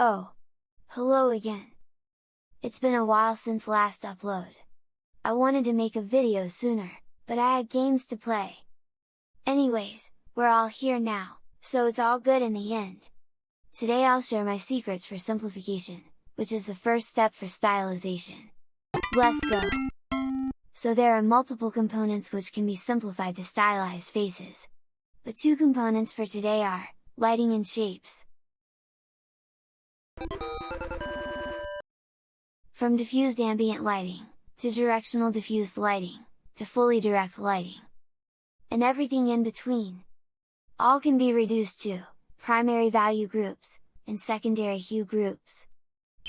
Oh! Hello again! It's been a while since last upload. I wanted to make a video sooner, but I had games to play. Anyways, we're all here now, so it's all good in the end. Today I'll share my secrets for simplification, which is the first step for stylization. Let's go! So there are multiple components which can be simplified to stylize faces. The two components for today are lighting and shapes. From diffused ambient lighting, to directional diffused lighting, to fully direct lighting, and everything in between. All can be reduced to primary value groups, and secondary hue groups.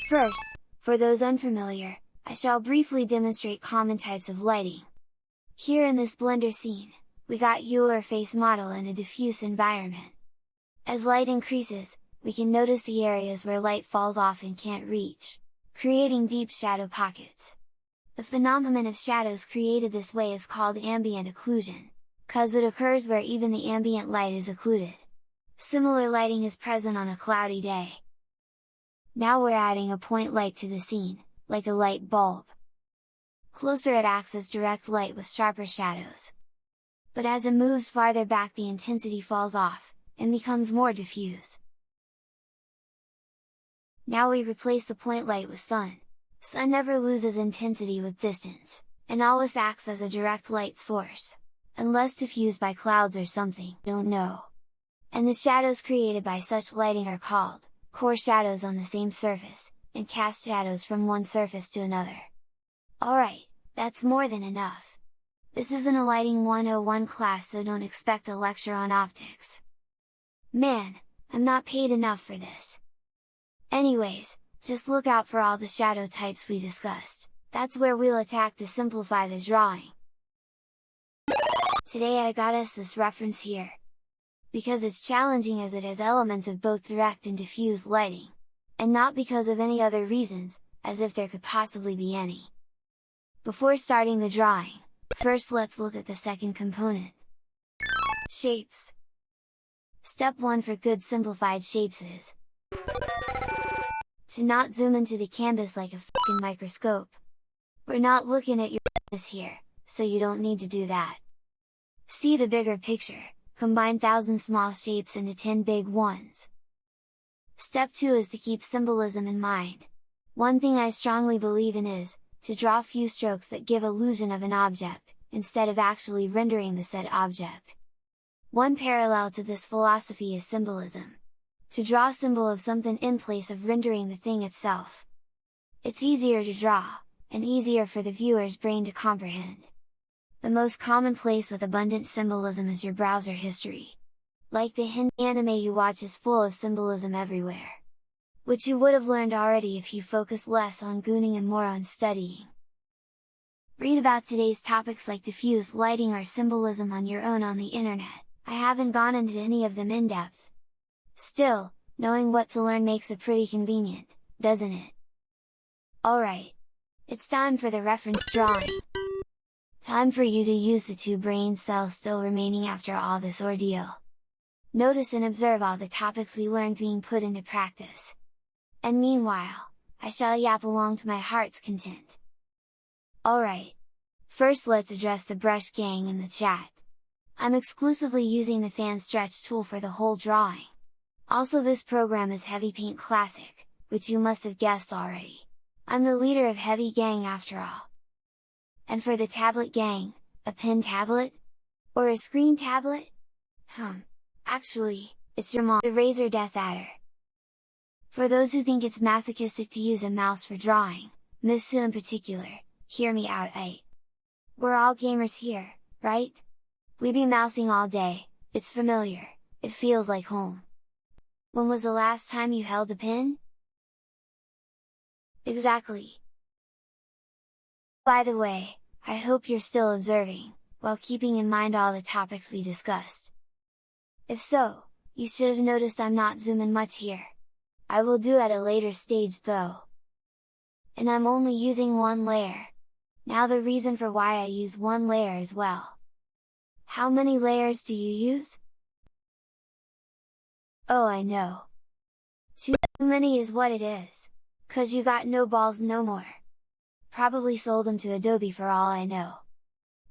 First, for those unfamiliar, I shall briefly demonstrate common types of lighting. Here in this Blender scene, we got hue or face model in a diffuse environment. As light increases, we can notice the areas where light falls off and can't reach, creating deep shadow pockets. The phenomenon of shadows created this way is called ambient occlusion, cause it occurs where even the ambient light is occluded. Similar lighting is present on a cloudy day. Now we're adding a point light to the scene, like a light bulb. Closer it acts as direct light with sharper shadows. But as it moves farther back the intensity falls off, and becomes more diffuse. Now we replace the point light with sun. Sun never loses intensity with distance, and always acts as a direct light source, unless diffused by clouds or something, don't know. And the shadows created by such lighting are called core shadows on the same surface, and cast shadows from one surface to another. Alright, that's more than enough! This isn't a Lighting 101 class, so don't expect a lecture on optics. Man, I'm not paid enough for this! Anyways, just look out for all the shadow types we discussed, that's where we'll attack to simplify the drawing. Today I got us this reference here, because it's challenging as it has elements of both direct and diffuse lighting, and not because of any other reasons, as if there could possibly be any. Before starting the drawing, first let's look at the second component. Shapes. Step 1 for good simplified shapes is to not zoom into the canvas like a f***ing microscope. We're not looking at your here, so you don't need to do that. See the bigger picture, combine 1,000 small shapes into 10 big ones. Step 2 is to keep symbolism in mind. One thing I strongly believe in is, to draw few strokes that give illusion of an object, instead of actually rendering the said object. One parallel to this philosophy is symbolism. To draw a symbol of something in place of rendering the thing itself. It's easier to draw, and easier for the viewer's brain to comprehend. The most common place with abundant symbolism is your browser history. Like the Hindi anime you watch is full of symbolism everywhere. Which you would have learned already if you focus less on gooning and more on studying. Read about today's topics like diffuse lighting or symbolism on your own on the internet, I haven't gone into any of them in depth. Still, knowing what to learn makes it pretty convenient, doesn't it? Alright! It's time for the reference drawing! Time for you to use the 2 brain cells still remaining after all this ordeal. Notice and observe all the topics we learned being put into practice. And meanwhile, I shall yap along to my heart's content. Alright! First let's address the brush gang in the chat. I'm exclusively using the fan stretch tool for the whole drawing. Also this program is Heavy Paint Classic, which you must have guessed already. I'm the leader of Heavy Gang after all. And for the tablet gang, a pen tablet? Or a screen tablet? Actually, it's your mom, the Razer Death Adder. For those who think it's masochistic to use a mouse for drawing, Miss Sue in particular, hear me out. We're all gamers here, right? We be mousing all day, it's familiar, it feels like home. When was the last time you held a pen? Exactly! By the way, I hope you're still observing, while keeping in mind all the topics we discussed. If so, you should have noticed I'm not zooming much here. I will do at a later stage though. And I'm only using one layer. Now the reason for why I use one layer as well. How many layers do you use? Oh, I know! Too many is what it is. 'Cause you got no balls no more. Probably sold them to Adobe for all I know.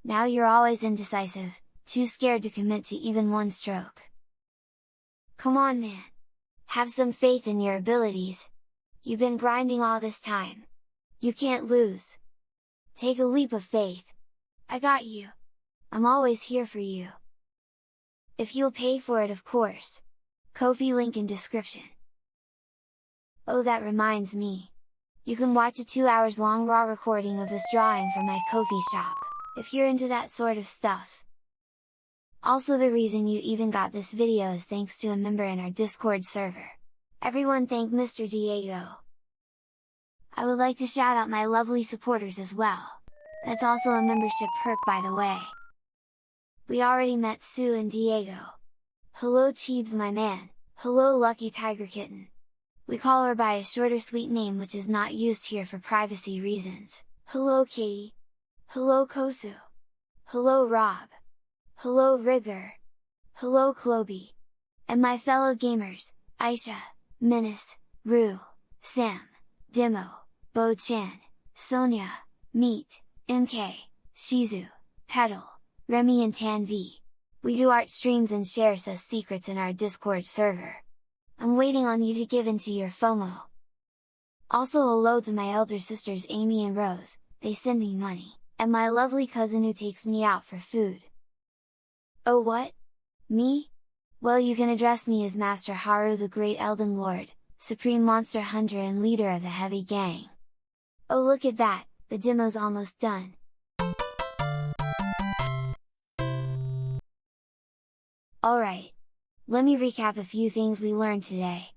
Now you're always indecisive, too scared to commit to even one stroke. Come on man! Have some faith in your abilities! You've been grinding all this time! You can't lose! Take a leap of faith! I got you! I'm always here for you! If you'll pay for it of course! Ko-fi link in description! Oh that reminds me! You can watch a 2 hours long raw recording of this drawing from my Ko-fi shop, if you're into that sort of stuff! Also the reason you even got this video is thanks to a member in our Discord server. Everyone thank Mr. Diego! I would like to shout out my lovely supporters as well! That's also a membership perk by the way! We already met Sue and Diego! Hello Cheebs my man! Hello Lucky Tiger Kitten! We call her by a shorter sweet name which is not used here for privacy reasons. Hello Katie! Hello Kosu! Hello Rob! Hello Rigger! Hello Chloe! And my fellow gamers, Aisha, Menace, Rue, Sam, Demo, Bo Chan, Sonia, Meet, MK, Shizu, Petal, Remy and Tan V. We do art streams and share sus secrets in our Discord server. I'm waiting on you to give in to your FOMO! Also hello to my elder sisters Amy and Rose, they send me money, and my lovely cousin who takes me out for food. Oh what? Me? Well you can address me as Master Haru the Great Elden Lord, Supreme Monster Hunter and leader of the Heavy Gang! Oh look at that, the demo's almost done! Alright! Let me recap a few things we learned today!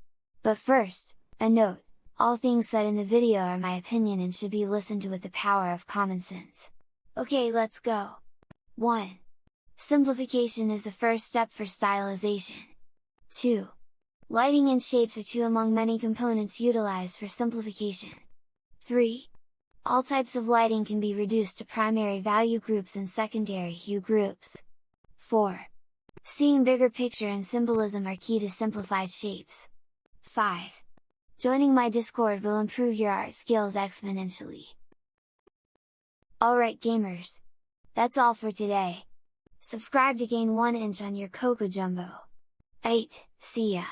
But first, a note, all things said in the video are my opinion and should be listened to with the power of common sense. Okay let's go! 1. Simplification is the first step for stylization. 2. Lighting and shapes are two among many components utilized for simplification. 3. All types of lighting can be reduced to primary value groups and secondary hue groups. 4. Seeing bigger picture and symbolism are key to simplified shapes. 5. Joining my Discord will improve your art skills exponentially. Alright gamers! That's all for today! Subscribe to gain 1 inch on your Coco Jumbo! 8. See ya!